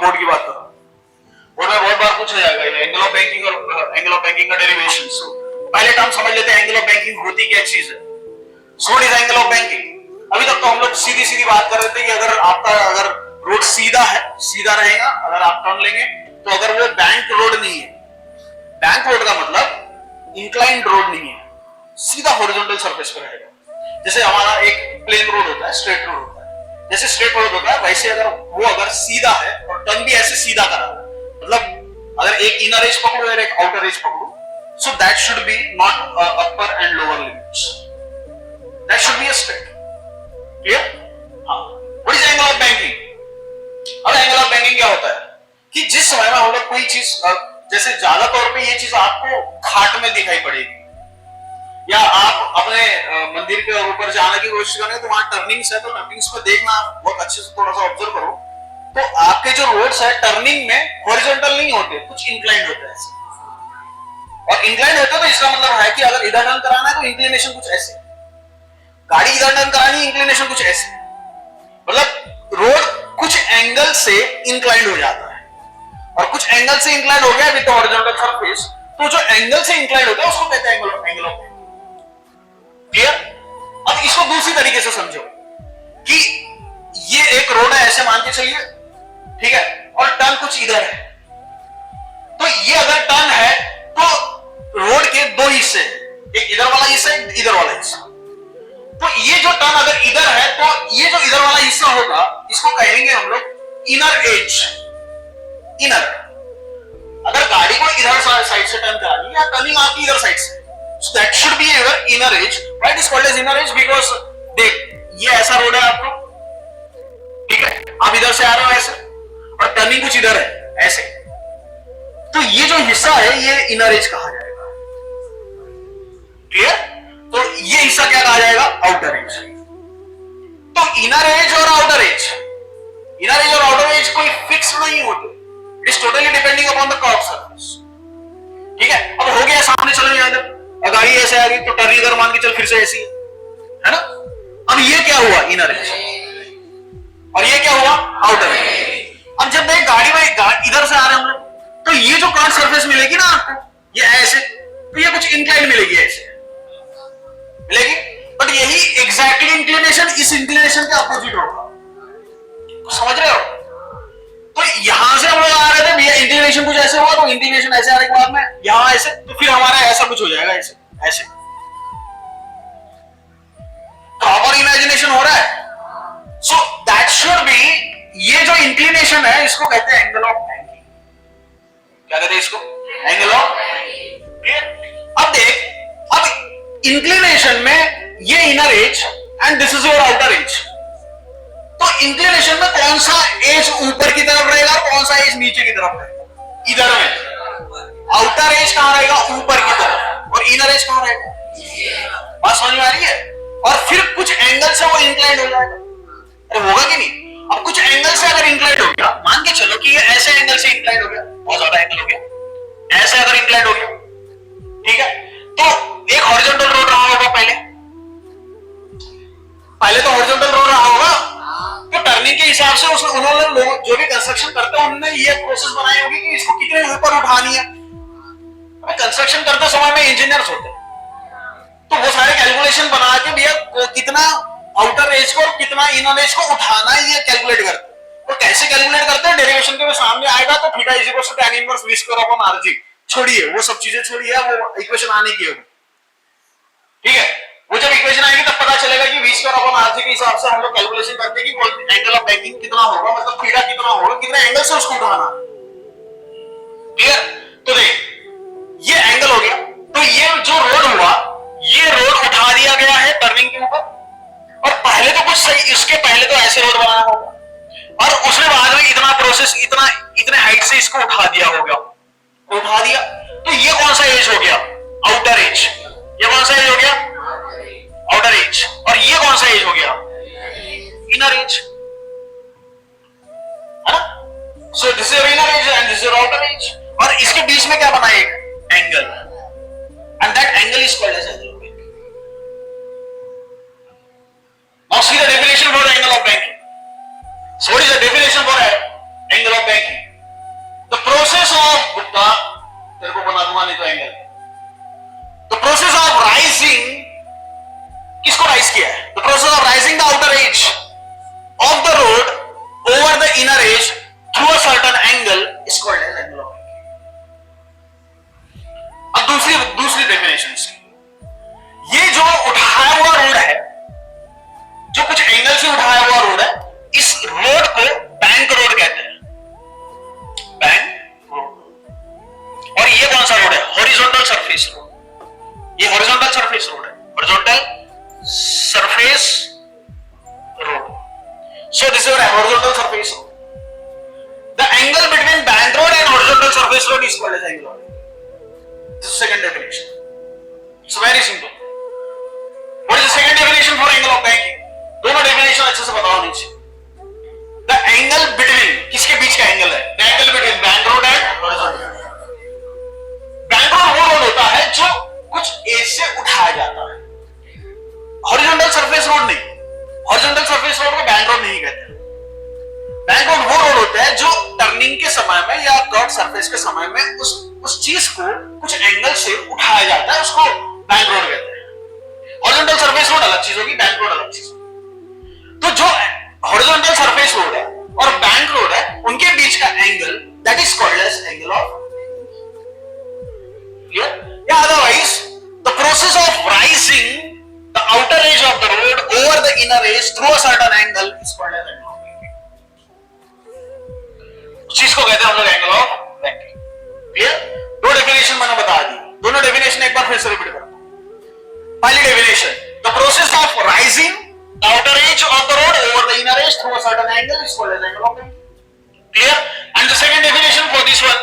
Board की बात कर रहा हूँ, बोर्ड में बहुत बार पूछा जाएगा एंगल ऑफ बैंकिंग और एंगल ऑफ बैंकिंग का डेरिवेशन। सो पहले टर्म समझ लेते हैं एंगल ऑफ बैंकिंग होती क्या चीज है। So what is angle of banking. अभी तक तो हम लोग सीधी सीधी बात कर रहे थे कि अगर रोड सीधा है, सीधा रहेगा, अगर आप टर्न लेंगे तो अगर वो बैंक रोड नहीं है, बैंक रोड का मतलब इंक्लाइंड रोड नहीं है, सीधा हॉरिजॉन्टल सरफेस पर रहेगा। जैसे हमारा एक प्लेन रोड होता है, स्ट्रेट रोड होता है, जैसे स्ट्रेट रोड होता है वैसे अगर सीधा है और टर्न भी ऐसे सीधा करा, मतलब अगर एक इनर एज पकड़ो और एक आउटर एज पकड़ो, so that should be not upper and lower limits, that should be a straight. Clear? हाँ। What is angle of banking? अब एंगल ऑफ बैंकिंग क्या होता है कि जिस समय में हम लोग कोई चीज, जैसे ज्यादा तौर पे ये चीज आपको घाट में दिखाई पड़ेगी, या आप अपने मंदिर के ऊपर जाने की कोशिश करें तो वहां टर्निंग्स है, तो टर्निंग्स में देखना बहुत अच्छे से थोड़ा सा ऑब्जर्व करो, तो आपके जो रोड्स है टर्निंग में हॉरिजॉन्टल नहीं होते, कुछ इंक्लाइंड होते हैं। और इंक्लाइंड होते तो इसका मतलब है कि अगर इधर टर्न कराना है तो इंक्लिनेशन कुछ ऐसे, गाड़ी इधर टर्न करानी है इंक्लिनेशन कुछ ऐसे, मतलब रोड कुछ एंगल से इंक्लाइंड हो जाता है, और कुछ एंगल से इंक्लाइंड हो गया विद हॉरिजॉन्टल सरफेस, तो जो एंगल से इंक्लाइंड होता है उसको कहते हैं एंगल ऑफ। क्लियर? अब इसको दूसरी तरीके से समझो कि ये एक रोड है, ऐसे मान के चलिए, ठीक है, और टर्न कुछ इधर है, तो ये अगर टर्न है तो रोड के दो हिस्से, एक इधर वाला हिस्सा, एक इधर वाला हिस्सा, तो ये जो टर्न अगर इधर है तो ये जो इधर वाला हिस्सा होगा इसको कहेंगे हम लोग इनर एज। इनर, अगर गाड़ी को इधर साइड से टर्न करानी है या टर्निंग आपकी इधर साइड से, so that should be your inner edge. Why it is called as inner edge? Because देख ये ऐसा रोड है आपको, ठीक है, आप इधर से आ रहे हो ऐसे, और टर्निंग कुछ इधर है ऐसे, तो ये जो हिस्सा है ये इनर एज कहा जाएगा। क्लियर? तो ये हिस्सा क्या कहा जाएगा? Outer as. तो इनर एज और आउटर एज, इनर एज और आउटर एज कोई फिक्स नहीं होते, it is totally depending upon the curve surface. ठीक है, अब हो गया सामने, चलो यहां इधर गाड़ी ऐसे आ गई तो टर्न इधर मान के चल, फिर से ऐसी है ना। अब ये क्या हुआ? इनर एज, और ये क्या हुआ? Outer as. अब जब मैं गाड़ी में इधर से आ रहे हैं तो ये जो कर्व सरफेस मिलेगी ना आपको, ये ऐसे, तो ये कुछ इंक्लाइन मिलेगी, ऐसे मिलेगी, बट यही एग्जैक्टली इंक्लिनेशन इस इंक्लिनेशन के अपोजिट होगा। समझ रहे हो? तो यहां से हम लोग आ रहे थे भैया, इंक्लिनेशन कुछ ऐसे हुआ, तो इंक्लिनेशन ऐसे आने के बाद में यहां ऐसे, तो फिर हमारा ऐसा कुछ हो जाएगा, ऐसे ऐसे। प्रॉपर इमेजिनेशन हो रहा है? सो दैट शुड बी, ये जो इंक्लिनेशन है इसको कहते हैं एंगल ऑफ बैंकिंग। क्या कहते हैं इसको? Angle of banking. अब देख, अब इंक्लिनेशन में ये inner edge and this is your outer as, तो इंक्लिनेशन में कौन सा एज ऊपर की तरफ रहेगा, कौन सा एज नीचे की तरफ रहेगा? इधर में आउटर एज कहां रहेगा? ऊपर की तरफ, और इनर एज कहां रहेगा? बात समझ में आ रही है? और फिर कुछ एंगल से वो इंक्लाइंड हो जाएगा, अरे होगा कि नहीं? अब कुछ एंगल से अगर इंक्लाइंड हो गया, मान के चलो कि ये ऐसे एंगल से इंक्लाइंड हो गया, बहुत ज्यादा एंगल हो गया, ऐसे अगर इंक्लाइंड हो गया, ठीक है, तो एक हॉरिजॉन्टल रोड रहा होगा, पहले तो हॉरिजॉन्टल रोड रहा होगा, तो टर्निंग के हिसाब से उन्होंने लोग जो भी कंस्ट्रक्शन करते हैं उन्होंने ये प्रोसेस बनाई होगी कि इसको कितने ऊपर उठानी है। कंस्ट्रक्शन करते समय में इंजीनियर्स होते हैं, तो वो सारे कैलकुलेशन बना के भैया कितना आउटर एज को और कितना इनर एज को उठाना है ये कैलकुलेट करते हैं। तो कैसे कैलकुलेट करते हैं? डेरिवेशन के सामने आएगा तो theta is equal to tan inverse v square upon rg, छोड़िए वो सब चीजें, छोड़िए वो इक्वेशन आने की होगी, ठीक है, वो जब इक्वेशन आएगी तब पता चलेगा कि v स्क्वायर अपॉन rg के हिसाब से हम लोग कैलकुलेशन करते हैं कि एंगल ऑफ बैंकिंग कितना होगा, मतलब थीटा कितना होगा, कितने एंगल से उसको उठाना। क्लियर? तो देख ये एंगल हो गया, तो ये जो रोड हुआ, ये रोड उठा दिया गया है टर्निंग के ऊपर, और पहले तो कुछ सही, इसके पहले तो ऐसे रोड बनाना होगा, और उसने बाद में इतना प्रोसेस, इतने हाइट से इसको उठा दिया होगा, उठा दिया, तो ये कौन सा एज हो गया? Outer as. ये कौन सा एज हो गया? Outer edge. और ये कौन सा एज हो गया? इनर एज, है ना? So this is inner edge and this is outer edge, और इसके बीच में क्या बना? एक angle, and that angle is called as angle of banking. Now see the definition for angle of banking. So what is the definition for angle of banking? Horizontal surface road, ये horizontal surface road है, horizontal surface road. So this is a horizontal surface road. The angle between bank road and horizontal surface road is called as angle of banking. This is second definition. It's very simple. What is the second definition for angle of banking? दोनों definition अच्छे से बताओ नीचे. The angle between, किसके बीच का angle है? The angle between bank road and horizontal. Bank road वो रोड होता है जो कुछ एज से उठाया जाता है. हॉरिजॉन्टल सरफेस रोड नहीं. हॉरिजॉन्टल सरफेस रोड को बैंक रोड नहीं कहते. बैंक रोड वो रोड होता है जो टर्निंग के समय में या कर्व सरफेस के समय में उस चीज को कुछ एंगल से उठाया जाता है, उसको बैंक रोड कहते हैं. हॉरिजॉन्टल सरफेस रोड अलग चीज होगी, बैंक रोड अलग चीज होगी. तो जो हॉरिजॉन्टल सरफेस रोड है और बैंक रोड है उनके बीच का angle that is called as angle of. Clear? या otherwise the process of raising the outer edge of the road over the inner edge through a certain angle is called as angle of banking. चीज को कहते हैं हम लोग angle of banking. Clear? दो definition मैंने बता दी, दोनों डेफिनेशन एक बार फिर से रिपीट करता हूं. पहली definition, the process of rising the outer edge of the road over the inner edge through a certain angle is called as angle of banking. Clear? And the second definition for this one,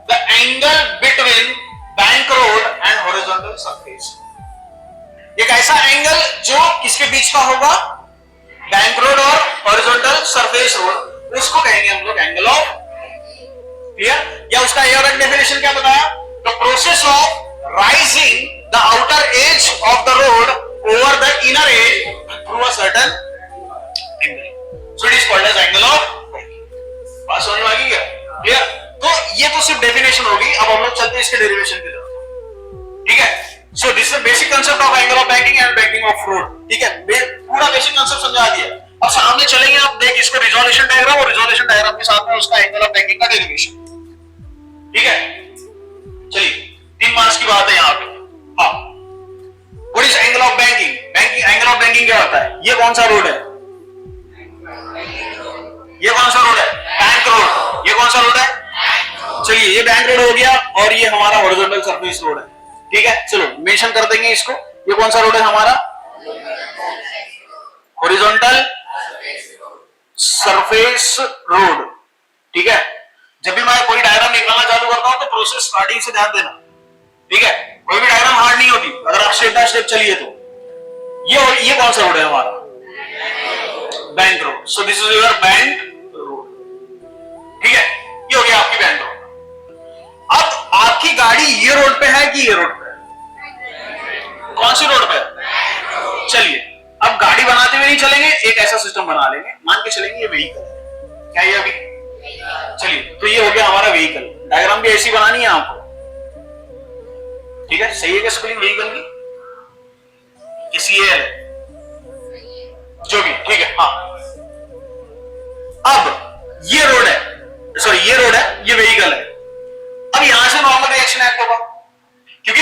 the angle between bank road and horizontal surface. एक ऐसा एंगल जो किसके बीच का होगा? Bank road और horizontal surface road, उसको कहेंगे हम लोग एंगल ऑफ. क्लियर? या उसका ये और डेफिनेशन क्या बताया? The process of rising the outer edge of the road over the inner edge through a certain angle, so it is called as angle of. बात समझ में आ गई क्या? क्लियर? तो ये तो सिर्फ डेफिनेशन होगी. अब हम लोग चलते हैं इसके डेरिवेशन की तरफ. ठीक है? So this is the basic concept of angle of banking and banking of road. ठीक है? पूरा बेसिक कंसेप्ट समझा दिया. अब सामने चलेंगे, आप देख इसका रिजोल्यूशन डायग्राम और रिजोल्यूशन डायग्राम के साथ में उसका एंगल ऑफ बैंकिंग का डेरिवेशन. ठीक है? चलिए 3 मार्क्स की बात है यहाँ पे. हाँ, what is angle of banking? Banking angle of banking क्या होता है? ये कौन सा रोड है? ये कौन सा रोड है? Bank road. ये कौन सा रोड है? चलिए ये बैंक रोड हो गया और ये हमारा हॉरिजॉन्टल सरफेस रोड है. ठीक है? चलो मेंशन कर देंगे इसको. ये कौन सा रोड है हमारा? Horizontal surface road. ठीक है? जब भी मैं कोई डायग्राम निकालना चालू करता हूं तो प्रोसेस स्टार्टिंग से ध्यान देना. ठीक है? कोई भी डायग्राम हार्ड नहीं होती अगर आप स्टेप बाय स्टेप चलिए तो. ये कौन सा रोड है हमारा? Bank road. So this is your bank road. ठीक है? ये हो गया आपकी बैंक रोड. अब आपकी गाड़ी ये रोड पे है कि ये रोड पे है? कौन सी रोड पे? चलिए अब गाड़ी बनाते हुए नहीं चलेंगे, एक ऐसा सिस्टम बना लेंगे. मान के चलेंगे ये व्हीकल है. क्या ये अभी? चलिए तो ये हो गया हमारा व्हीकल. डायग्राम भी ऐसी बनानी है आपको. ठीक है? सही है क्या स्पेलिंग व्हीकल की? CAL है जो भी. ठीक है? हाँ, अब ये रोड है, सॉरी ये रोड है, ये व्हीकल है. अब यहां से नॉर्मल रिएक्शन एक्ट होगा क्योंकि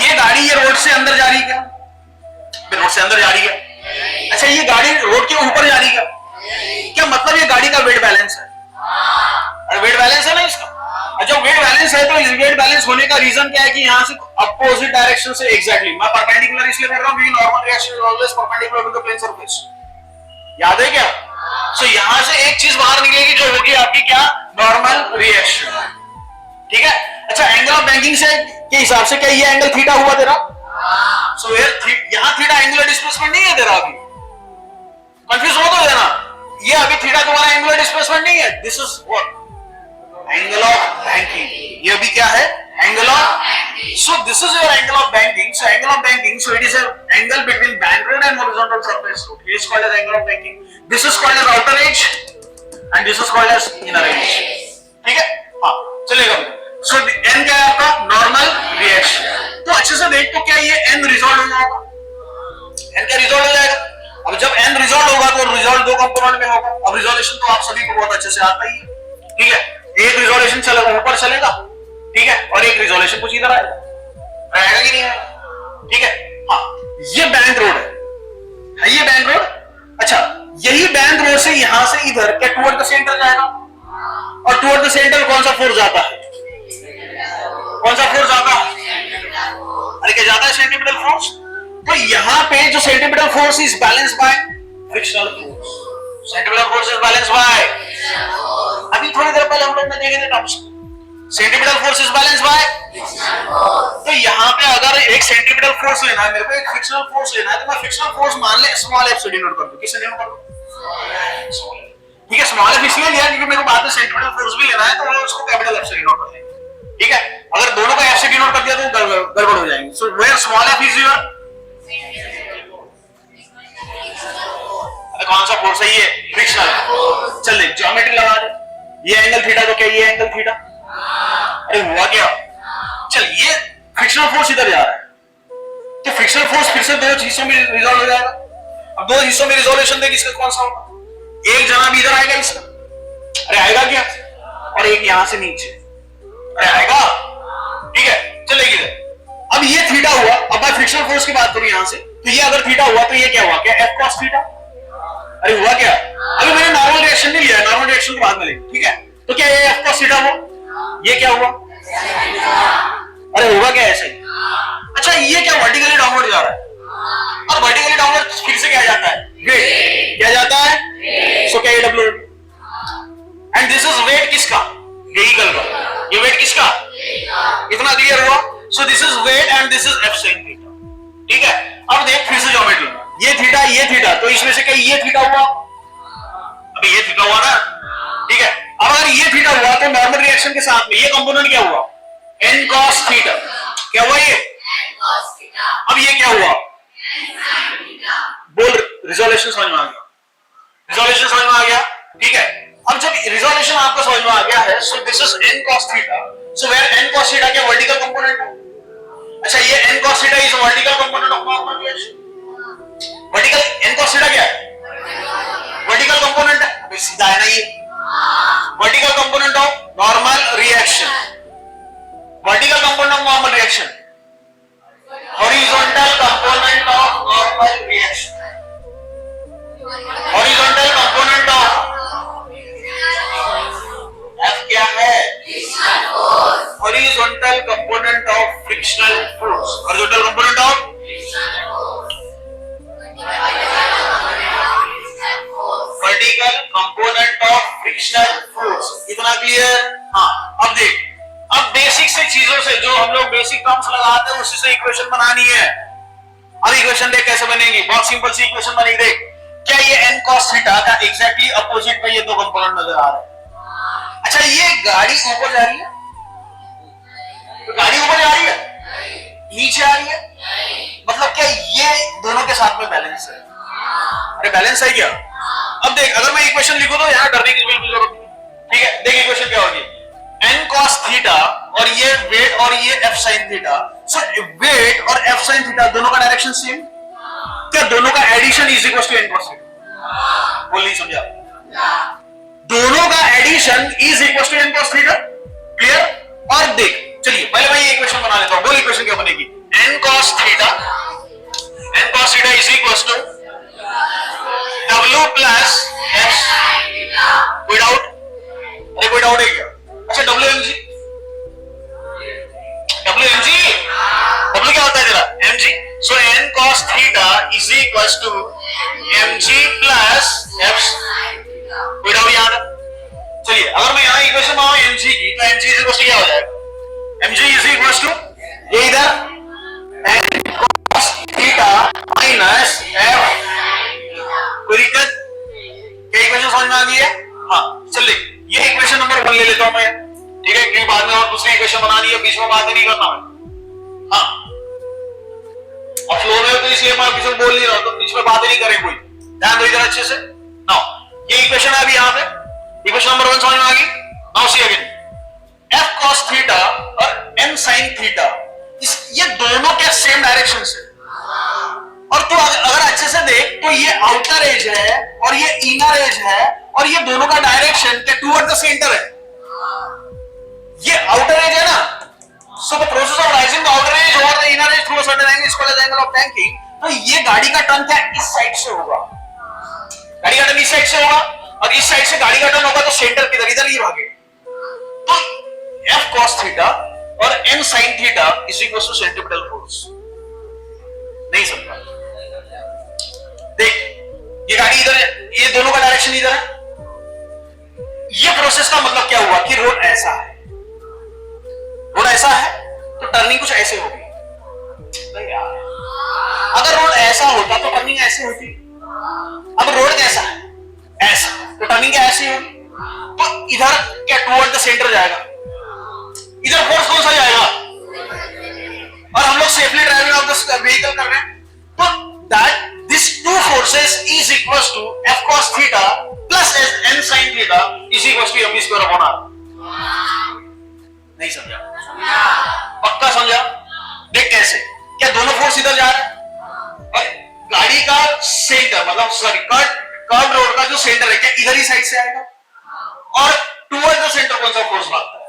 ये गाड़ी ये रोड से अंदर जा रही है. क्या रोड से अंदर जा रही है? अच्छा, ये गाड़ी रोड के ऊपर जा रही है. क्या मतलब ये गाड़ी का वेट बैलेंस है? अरे वेट बैलेंस है ना इसका. जब वेट बैलेंस है तो इस वेट बैलेंस होने का रीजन क्या है कि यहां से अपोजिट डायरेक्शन से एग्जैक्टली मैं परपेंडिकुलर इसलिए कर रहा हूं क्योंकि normal reaction is always perpendicular to the plane surface. याद है क्या? सो यहां से एक चीज बाहर निकलेगी जो होगी आपकी क्या? Normal reaction. ठीक है? अच्छा, एंगल ऑफ बैंकिंग से के हिसाब से क्या ये एंगल थीटा हुआ तेरा? सो यहां थीटा एंगुलर डिस्प्लेसमेंट नहीं है तेरा. अभी कंफ्यूज हो तो देना. ये अभी थीटा तुम्हारा एंगुलर डिस्प्लेसमेंट नहीं है. This is what? Angle of banking. ये अभी क्या है? Angle of. So this is your angle of banking. So angle of banking, so it is an angle between bank road and horizontal surface road. It is called as angle of banking. This is called as outer edge and this is called as inner edge. ठीक है? हाँ चलेगा. सो n क्या है आपका? Normal reaction. तो अच्छे से देख तो क्या ये n रिजॉल्व हो जाएगा? n क्या रिजॉल्व हो जाएगा? अब जब n रिजॉल्व होगा तो रिजॉल्व दो कंपोनेंट में होगा. अब रिजोल्यूशन तो आप सभी को बहुत अच्छे से आता ही है. ठीक है? एक रिजोल्यूशन चलेगा ऊपर चलेगा. ठीक है? और एक रिजोल्यूशन कुछ इधर आएगा. आएगा कि नहीं आएगा? ठीक है? हाँ, ये बैंक रोड है ये बैंक रोड. अच्छा, यही बैंक रोड से यहां से इधर क्या टुवर्ड द सेंटर जाएगा? और टुवर्ड द सेंटर कौन सा फोर्स जाता है? कौन सा फोर्स जाता है? क्या जाता है सेंट्रीपिटल फोर्स। तो यहां पे जो centripetal force is balance bye frictional force, centripetal force is balance bye, अभी थोड़ी देर पहले हम लोग ने देखे थे terms, centripetal force is balance bye. तो यहां पे अगर एक सेंट्रीपिटल फोर्स लेना है मेरे को, एक फ्रिक्शनल फोर्स लेना है, तो मैं फ्रिक्शनल फोर्स मान ले स्मॉल एफ से डिनोट कर दूं, किससे डिनोट कर दूं, ठीक है। स्मॉल एफ इसलिए लिया क्योंकि मेरे को बाद में सेंट्रीपिटल फोर्स भी लेना है, तो मैं उसको कैपिटल एफ से डिनोट कर देंगे, ठीक है। अगर दोनों का एफ से डिनोट कर दिया तो गड़बड़ हो जाएंगे। So where small F is your, कौन सा फोर्स है ये, फ्रिक्शनल। चल देख ज्योमेट्री लगा दे, ये एंगल थीटा तो क्या ये एंगल थीटा, अरे हुआ क्या, चल ये फ्रिक्शनल फोर्स इधर जा रहा है, तो फ्रिक्शनल फोर्स फिर से दो हिस्सों में रिजॉल्व हो जाएगा। अब दो हिस्सों में रिजोल्यूशन देख इसका कौन सा होगा, एक जना भी इधर आएगा इसका, अरे आएगा क्या, और एक यहां से नीचे, अरे आएगा, ठीक है। चलेगी इधर, अब ये थीटा हुआ, अब मैं फ्रिक्शनल फोर्स की बात करूं यहां से, तो ये अगर थीटा हुआ तो ये क्या हुआ, क्या एफ कॉस थीटा, अरे हुआ क्या, अभी मैंने नॉर्मल रिएक्शन नहीं लिया, नॉर्मल रिएक्शन के बाद में लेंगे, ठीक है। तो क्या ये एफ कॉस थीटा हुआ, ये क्या हुआ, अरे होगा क्या ऐसे ही। अच्छा ये क्या वर्टिकली डाउनवर्ड जा रहा है, और वर्टिकली डाउनवर्ड फिर से क्या जाता है, वेट, क्या जाता है, सो क्या ये W, and this is weight किसका, व्हीकल का, ये वेट किसका, इतना क्लियर हुआ। So this is weight and this is F sin theta, ठीक है। अब देख फिर से ज्योमेट्री, ये थीटा, तो इसमें से कहीं ये थीटा हुआ, अभी ये थीटा हुआ ना, ठीक है। अब अगर ये थीटा हुआ तो नॉर्मल रिएक्शन के साथ में ये कंपोनेंट क्या हुआ, n cos थीटा, क्या हुआ ये, अब ये क्या हुआ, बोल, रिजोल्यूशन समझ में आ गया, रिजोल्यूशन समझ में आ गया, ठीक है। अब जब रिजोल्यूशन आपको समझ में आ गया है, so this is n cos theta, so where n cos theta क्या वर्टिकल कंपोनेंट है, अच्छा ये n cos theta is vertical component of normal reaction, vertical n cos theta क्या है, वर्टिकल कंपोनेंट है, अबे सीधा है ना ये, vertical component of normal reaction, vertical component of normal reaction, horizontal component of normal reaction, horizontal component of F क्या है, horizontal component of frictional force, horizontal component of vertical component of frictional force, इतना clear. हाँ अब देख, अब basic से चीजों से जो हम लोग बेसिक टर्म्स लगाते हैं उसी से इक्वेशन बनानी है। अब इक्वेशन देख कैसे बनेगी, बहुत सिंपल सी इक्वेशन बनेगी। देख क्या ये n cos थीटा का एग्जैक्टली अपोजिट में ये दो कंपोनेंट नजर आ रहे हैं। अच्छा ये गाड़ी ऊपर जा रही है, तो गाड़ी ऊपर जा रही है, नीचे आ रही है, मतलब क्या ये दोनों के साथ में बैलेंस है, अरे बैलेंस है क्या। अब देख अगर मैं इक्वेशन लिखूं तो यहां डरने की बिल्कुल जरूरत नहीं, ठीक है। देख इक्वेशन क्या होगी, n cos थीटा और ये वेट और ये f sin theta, so weight और f sin थीटा दोनों का डायरेक्शन सेम, क्या दोनों का addition is equal to n cos theta, बोल नहीं समझा, दोनों का addition is equal to n cos theta, clear. और देख चलिए पहले मैं ये इक्वेशन बना लेता हूं, बोल इक्वेशन क्या बनेगी, n cos theta is equal to w plus f, कोई डाउट, अरे कोई डाउट है क्या, अच्छा WMG W क्या होता है तेरा mg, so n cos theta is equal to mg plus f, कोई डाउट याद है। चलिए अगर मैं यहाँ इक्वेशन बनाऊं mg की, तो mg इज इक्वल टू क्या हो जाएगा, mg इज इक्वल टू ये इधर n cos theta minus f, कोई दिक्कत, क्या इक्वेशन समझ में आ गई है। हाँ चलिए ये इक्वेशन नंबर 1 ले लेता हूं मैं, ठीक है, क्योंकि बाद में और दूसरी इक्वेशन बनानी है, बीच में बातें नहीं करना मैं। हाँ और फ्लो में तो इसलिए मैं किसी को बोल नहीं रहा, तो बीच में बातें नहीं करें कोई, ध्यान दो इधर अच्छे से। नाउ ये इक्वेशन है अभी यहाँ पे, इक्वेशन नंबर 1 समझ में आ गई। Now see again, f cos theta और m sin थीटा, ये दोनों क्या सेम डायरेक्शन से, और तो अगर अच्छे से देख तो ये आउटर एज है और ये इनर एज है, और ये दोनों का डायरेक्शन क्या टुवर्ड द सेंटर है, ये आउटर एज है ना, so the process of rising the outer edge over the inner edge through a certain angle is called as angle of banking. तो ये गाड़ी का टर्न क्या इस साइड से होगा, गाड़ी का टर्न इस साइड से होगा, और इस साइड से गाड़ी का टर्न होगा तो सेंटर किधर, इधर ही भागे। तो f cos थीटा और m sin theta is equal to centripetal force, नहीं समझा। देख ये गाड़ी इधर है, ये दोनों का डायरेक्शन इधर है। ये प्रोसेस का मतलब क्या हुआ कि रोड ऐसा है, रोड ऐसा है तो टर्निंग कुछ ऐसे होगी। यार अगर रोड ऐसा होता तो टर्निंग ऐसे होती। अब रोड कैसा है, ऐसा, तो टर्निंग क्या ऐसी होगी। तो इधर क्या टुवर्ड द सेंटर जाएगा, इधर फोर्स कौन सा जाएगा, और हम लोग safely driving of the vehicle कर रहे हैं। तो that this two forces is equals to F cos theta plus n sin theta is equals to m square upon r। नहीं समझा? पक्का समझा? देख कैसे, क्या दोनों फोर्स इधर जा रहे हैं और गाड़ी का सेंटर मतलब सॉरी कर्व रोड का जो सेंटर है क्या इधर ही साइड से आएगा, और टुवर्ड द सेंटर कौन सा फोर्स भागता है,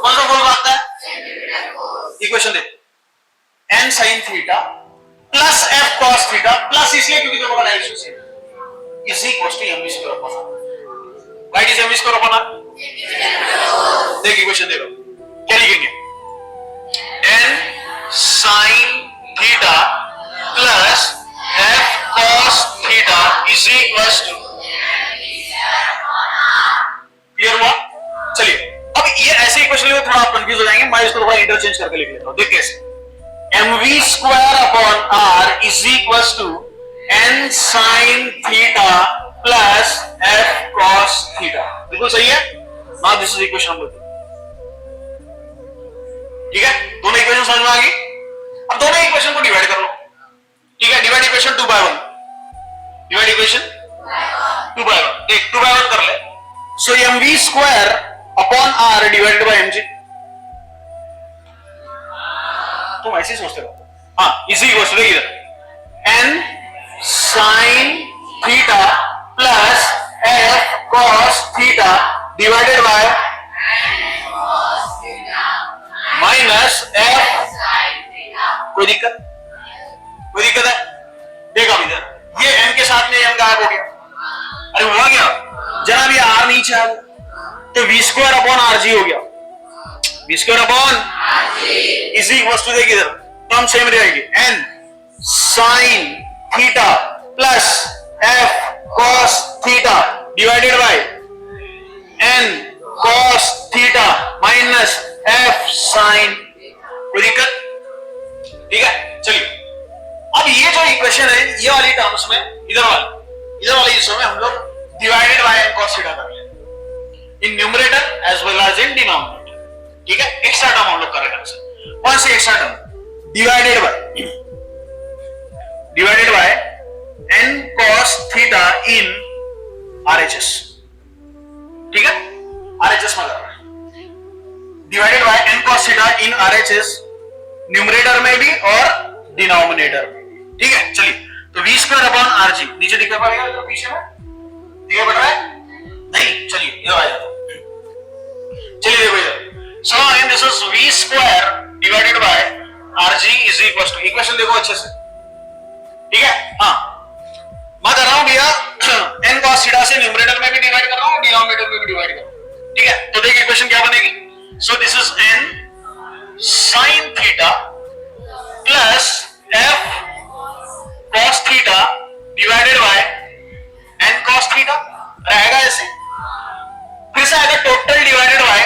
कौन सा फोर्स भागता है। इक्वेशन देख, n sin theta plus F cos theta plus इसलिए क्योंकि दोनों का direction same is equals to m square upon r। What is m square upon r? देख इक्वेशन देखो क्या लिखेंगे, n sin theta plus F cos theta is equals to, clear हुआ? चलिए अब ये ऐसे इक्वेशन लिखो, थोड़ा आप कंफ्यूज हो जाएंगे, मैं इसको थोड़ा इंटरचेंज करके लिख लेता हूं। देख कैसे, mv square upon r is equals to n sin theta plus F cos theta. बिल्कुल सही है। Now this is equation number 2। ठीक है, दोनों इक्वेशन समझ में आ गई। अब दोनों इक्वेशन को डिवाइड कर लो। ठीक है, divide equation 2 by 1, divide equation 2 by 1। देख 2 by 1 कर ले, सो mv square upon r divided by mg। तुम ऐसे ही सोचते रहो। हाँ, इसी इक्वेशन देखिए इधर, n sin theta plus F cos theta divided bye minus F। कोई दिक्कत, कोई दिक्कत है? देखो अब इधर ये m के साथ में m गायब हो गया। अरे हुआ क्या, जनाब ये r नीचे आ गया तो v स्क्वायर अपॉन rg हो गया। v square upon is equals to, देखिए इधर टर्म सेम रहेगी, n sin theta plus F cos theta divided by n cos theta minus F sin। कोई दिक्कत? ठीक है, चलिए अब ये जो इक्वेशन है ये वाली टर्म्स में इधर वाले हिस्सों में हम लोग divided by n cos theta कर लेंगे, in numerator as well as in denominator. ठीक है, एक्स्ट्रा टर्म हम लोग कर रहे हैं। कौन सी extra term? Divided by n cos theta in RHS। ठीक है, RHS में कर रहे हैं, divided by n cos theta in RHS, numerator में भी और डिनोमिनेटर में भी। ठीक है, चलिए तो v स्क्वायर अपॉन rg नीचे दिखा पड़ेगा इधर पीछे में, दिखा पड़ रहा है? नहीं, चलिए इधर आ जाता हूं। चलिए देखो इधर, so again this is v square divided by rg is equals to, equation देखो अच्छे से। ठीक है, हाँ मैं कर रहा हूं भैया n cos थीटा से न्यूमरेटर में भी डिवाइड कर रहा हूं, डिनोमिनेटर में भी डिवाइड कर रहा हूं। ठीक है, तो देखिए इक्वेशन क्या बनेगी, so this is n sin theta plus F cos theta divided by n cos theta रहेगा ऐसे, फिर से आएगा total divided by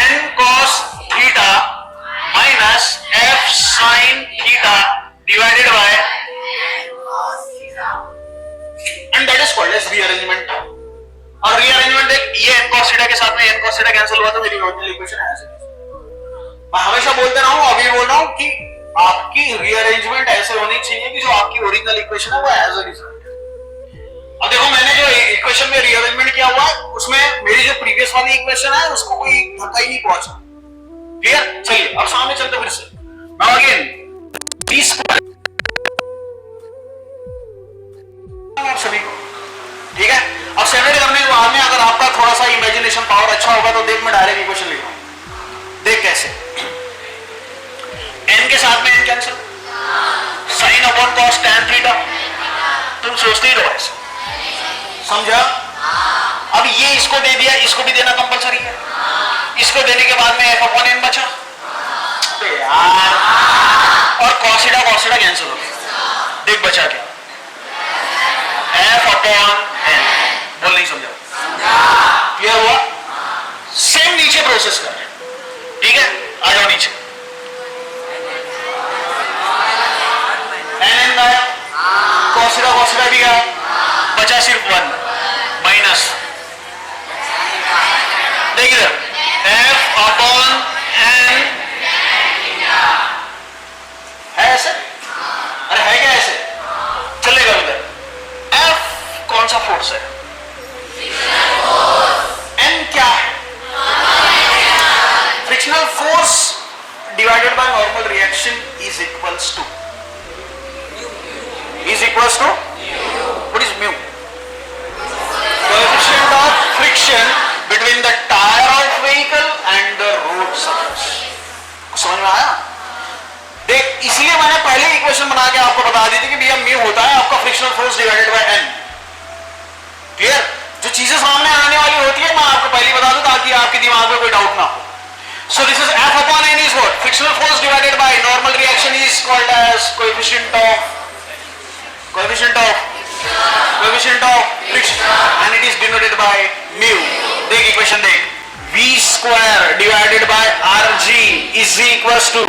n cos theta minus F sin theta divided by, and that is called as rearrangement. और rearrangement देख, ये n cos theta के साथ में n cos थीटा कैंसिल हुआ तो मेरी ओरिजिनल इक्वेशन है ऐसे। मैं हमेशा बोलते रहा हूं, अभी बोल रहा हूं कि आपकी रीअरेंजमेंट ऐसे होनी चाहिए कि जो आपकी ओरिजिनल इक्वेशन है वो एज इट इज। अब देखो मैंने जो इक्वेशन में रीअरेंजमेंट किया हुआ है उसमें मेरी जो प्रीवियस वाली इक्वेशन है उसको कोई धक्का ही नहीं पहुंचा। क्लियर? चलिए अब सामने चलते फिर से। नाउ अगेन b स्क्वायर सभी को, ठीक है। अब सेपरेट करने के बाद में अगर आपका थोड़ा सा इमेजिनेशन पावर अच्छा होगा तो देख मैं डायरेक्ट इक्वेशन लिख रहा हूं। देख कैसे, n के साथ में n cancel, sine upon cos tan theta, तुम सोचते ही रहो ऐसे, समझा? अब ये इसको दे दिया, इसको भी देना कंपलसरी है, इसको देने के बाद में f अपॉन n बचा। यार और कॉसिडा कॉसिडा कैंसिल हो गया, देख बचा क्या, F अपॉन N। बोल नहीं समझा? क्लियर हुआ? सेम नीचे प्रोसेस कर रहे हैं, ठीक है, आ जाओ नीचे। N N आया, कॉसिडा कॉसिडा भी गया, बचा सिर्फ 1 माइनस, देख इधर F अपॉन N है ऐसे, अरे है क्या ऐसे, चलेगा उधर। F कौन सा फोर्स है, N क्या है, frictional force divided by normal reaction is equals to what is mu, coefficient of friction between the tyre of vehicle and the road surface. समझ में आया? देख इसलिए मैंने पहले इक्वेशन बना के आपको बता दी थी कि भैया म्यू होता है आपका frictional force divided by N. Clear? जो चीजें सामने आने वाली होती है मैं आपको पहले बता दूं ताकि आपके दिमाग में कोई डाउट ना हो। So this is F upon N is what, frictional force divided by normal reaction is called as coefficient of friction and it is denoted by mu. देख इक्वेशन देख, V square divided by Rg is equals to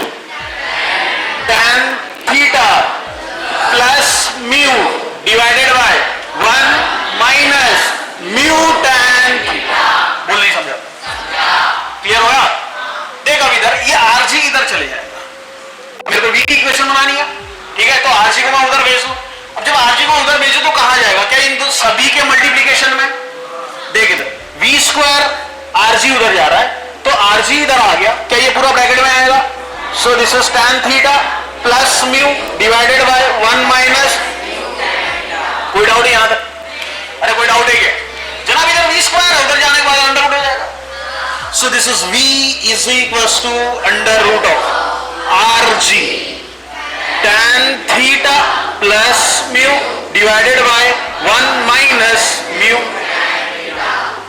tan theta plus mu divided by 1 minus mu tan theta. बोल नहीं समझा? Clear होगा? देख अब इधर ये Rg इधर चले जाएगा, मेरे को V की इक्वेशन बनानी है, ठीक है, तो Rg को मैं उधर भेज दूं। अब जब Rg को उधर भेजूं तो कहां जाएगा, क्या इन दो सभी के मल्टीप्लिकेशन में? देख इधर V स्क्वायर Rg उधर जा रहा है तो Rg इधर आ गया, क्या ये पूरा ब्रैकेट में आएगा? सो this is tan theta plus mu divided by 1 minus, कोई डाउट है यहां तक? अरे कोई डाउट है क्या? जनाब इधर V स्क्वायर है, उधर जाने के बाद अंडर रूट हो जाएगा। So this is V is equals to under root of Rg tan theta plus mu divided by 1 minus mu.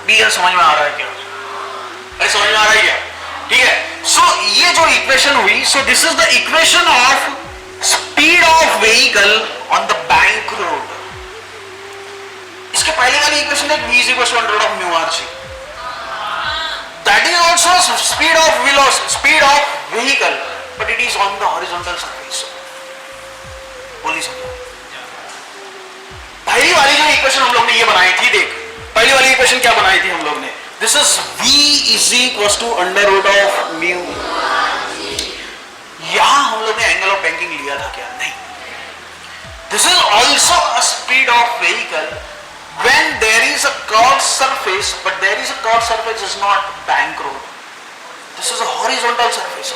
Clear? समझ में आ रहा है क्या? अरे समझ में आ रहा है क्या? ठीक है, सो ये जो इक्वेशन हुई, सो this is the equation of speed of vehicle on the bank road. इसके पहले वाली इक्वेशन है v is equal to under root of mu rg, that is also speed of vehicle but it is on the horizontal surface। बोली समझो? पहली वाली जो equation हम लोग ने ये बनाई थी, देख पहली वाली इक्वेशन क्या बनाई थी हम लोग ने, this is v is equal to under root of mu। यहां हम लोग ने एंगल ऑफ बैंकिंग लिया था क्या? नहीं। This is also a speed of vehicle when there is a curved surface but there is a curved surface is not bank road, this is a horizontal surface।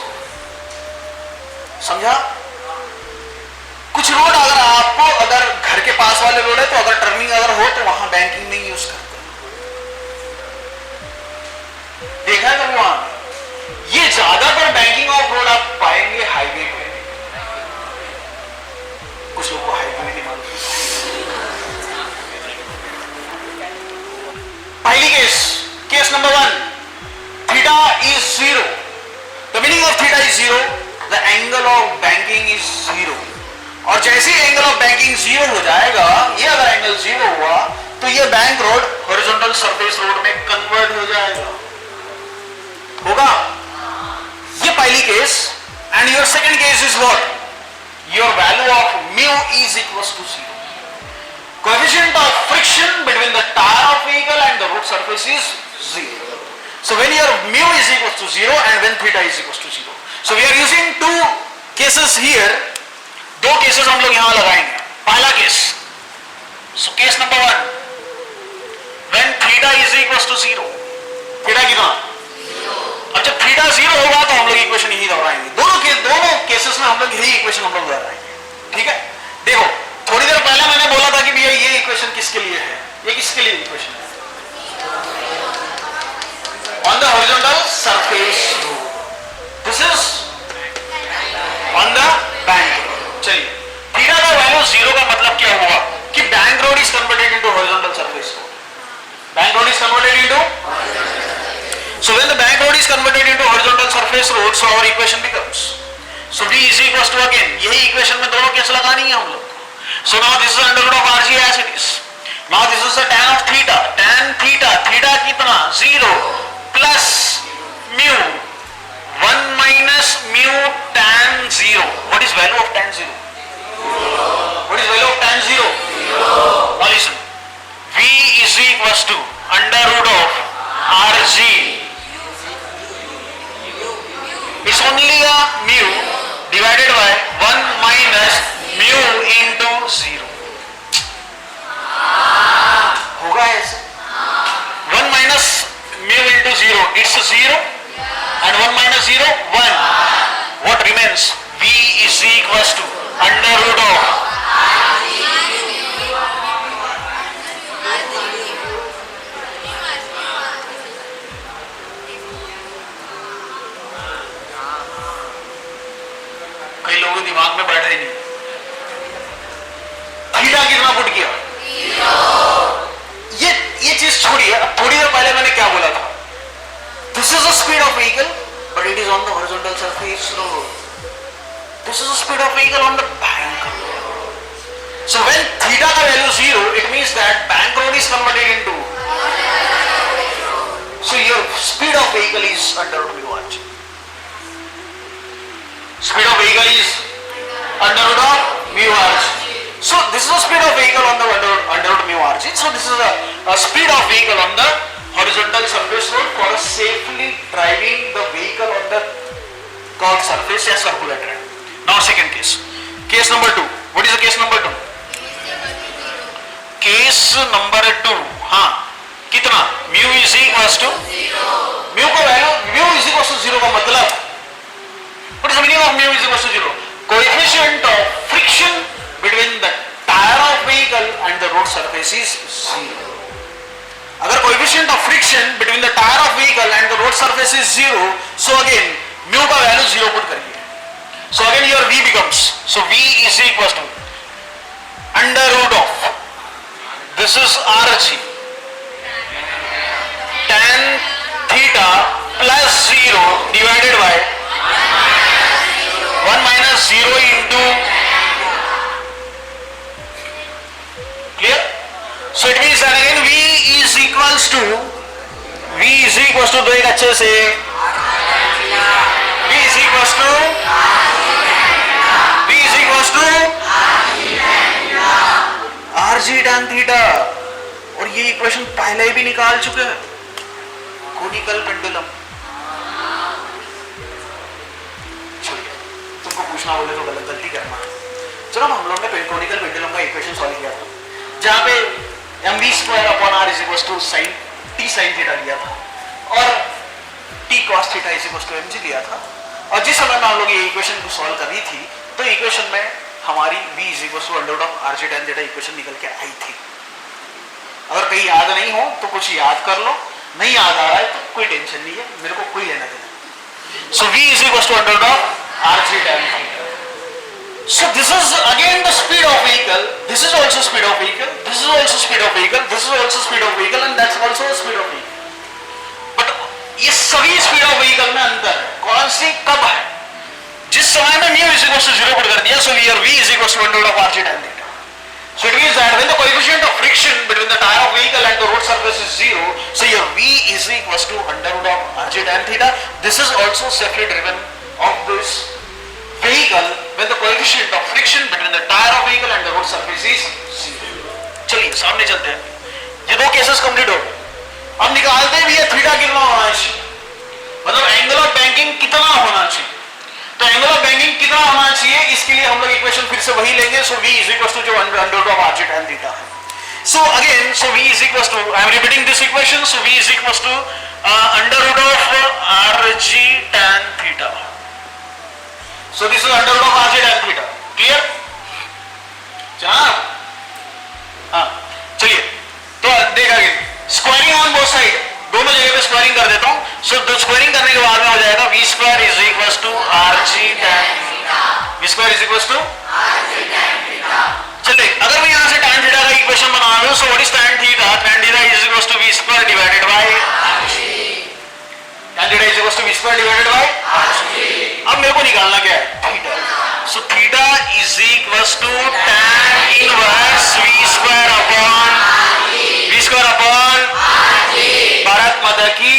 समझा? कुछ road अगर आपको अगर घर के पास वाले रोड है तो अगर टर्निंग अगर हो तो वहां बैंकिंग नहीं यूज करते, देखा है कभी वहां? ये ज्यादातर बैंकिंग ऑफ रोड आप पाएंगे हाईवे पे, कुछ लोगों को हाईवे नहीं मालूम। पहली case number 1, theta is 0, the meaning of theta is 0, the angle of banking is 0। और जैसे ही एंगल ऑफ बैंकिंग 0 हो जाएगा, ये अगर एंगल 0 हुआ तो ये bank road horizontal surface road में कन्वर्ट हो जाएगा, होगा? ये पहली case. And your second case is what, your value of mu is equals to 0, coefficient of friction between the tire of vehicle and the road surface is 0। So when your mu is equals to 0 and when theta is equals to 0, so we are using two cases here, दो cases हम लोग यहां लगाएंगे। पहला case, so case number 1, when theta is equals to 0, theta कितना? अब जब theta 0 होगा तो हम लोग इक्वेशन यही दोहराएंगे, दोनों केसेस में हम लोग यही इक्वेशन हम लोग दोहराएंगे, ठीक है? देखो थोड़ी देर पहले मैंने बोला था कि भैया ये इक्वेशन किसके लिए है, ये किसके लिए इक्वेशन है? On the horizontal surface, this is on the bank road. चलिए, थीटा का वैल्यू 0 का मतलब क्या हुआ कि bank road is converted into horizontal surface road, bank road is converted into, so when the bank road is converted into horizontal surface road, so our equation becomes, so v is equal to again यही इक्वेशन में दोनों case लगानी है हम लोग। So now this is under root of rg as it is. Now this is the tan of theta, tan theta, theta कितना 0 plus mu 1 minus mu tan 0। What is value of tan 0? What is value of tan 0? Now listen, v is equals to under root of rg. It's only a mu divided by 1 minus mu into 0. होगा ऐसे? 1 minus mu into 0, it's 0, and 1 minus 0, 1. What remains? v is equals to under root of कई लोगों के दिमाग में बैठा ही नहीं। Theta कितना पुट किया? ये चीज छोड़िए। अब थोड़ी देर पहले मैंने क्या बोला था? This is the speed of vehicle but it is on the horizontal surface road. This is the speed of vehicle on the bank. So when theta का value 0, it means that bank road is converted into. So your speed of vehicle is under root mu rg. Speed of vehicle is under root of mu rg. So this is the speed of vehicle on the under root mu rg. So this is a speed of vehicle on the horizontal surface road for safely driving the vehicle on the curved surface या circular track. Now second case, case number 2. What is the case number 2? Case number 2, हाँ कितना? mu is equals to 0. mu का value mu is equals to 0 का मतलब what is the meaning of mu is equals to 0? Coefficient of friction between the tire of vehicle and the road surface is 0. अगर coefficient of friction between the tire of vehicle and the road surface is 0, so again mu का value 0 put करिए। So again your v becomes, so v is equals to under root of, this is rg, tan theta plus 0 divided by 1 minus 0 into, clear? So it means that again v is equals to दो एक अच्छे से, v is equals to rg tan theta. और ये equation पहले भी निकाल चुके हैं, कोनिकल पेंडुलम। चलिए तुमको पूछना बोले तो गलती करना। चलो हम लोग ने कोनिकल पेंडुलम का इक्वेशन सॉल्व किया था जहां पे mv² r sin t sin theta लिया था और t cos थीटा mg लिया था। और जिस समय में हम लोग ये इक्वेशन को सॉल्व करनी थी तो इक्वेशन में हमारी v √rg tan theta equation निकल के आई थी। अगर कहीं याद नहीं हो तो कुछ याद कर लो, नहीं याद आ रहा है तो कोई टेंशन नहीं है, मेरे को कोई लेना देना। सो v √rg tan theta. So this is again the speed of vehicle, this is also speed of vehicle, this is also speed of vehicle, this is also speed of vehicle and that's also speed of vehicle. But ये सभी speed of vehicle में अंतर है, कौन सी कब है? जिस समय में mu is equals to 0 put कर दिया, so here v is equals to √rg tan theta. So it means that when the coefficient of friction between the tire of vehicle and the road surface is 0, so here v is equals to √rg tan theta. This is also safely driven of this vehicle when the coefficient of friction between the tire of vehicle and the road surface is 0. चलिए सामने चलते हैं, ये दो cases complete हो गए। अब निकालते हैं भैया थीटा कितना होना चाहिए, मतलब एंगल ऑफ बैंकिंग कितना होना चाहिए। तो एंगल ऑफ बैंकिंग कितना होना चाहिए, इसके लिए हम लोग इक्वेशन फिर से वही लेंगे। सो v is equals to जो √rg tan theta है। So again, so v is equals to, I am repeating this equation, so v is equals to √rg tan theta. So this is √rg tan theta. Clear? जनाब, हाँ चलिए तो देखा गया squaring on both side, दोनों जगह पे squaring कर देता हूँ। सो स्क्वायरिंग करने के बाद में हो जाएगा v² is equals to rg tan theta. v² is equals to rg tan theta. चलिए अगर मैं यहाँ से tan थीटा का इक्वेशन बना रहा हूँ, so what is tan theta? Tan theta is equals to v² divided by rg. Tan theta is equals to v² divided by rg. अब मेरे को निकालना क्या है, theta. So theta is equals to tan inverse v square upon Bharat Mata की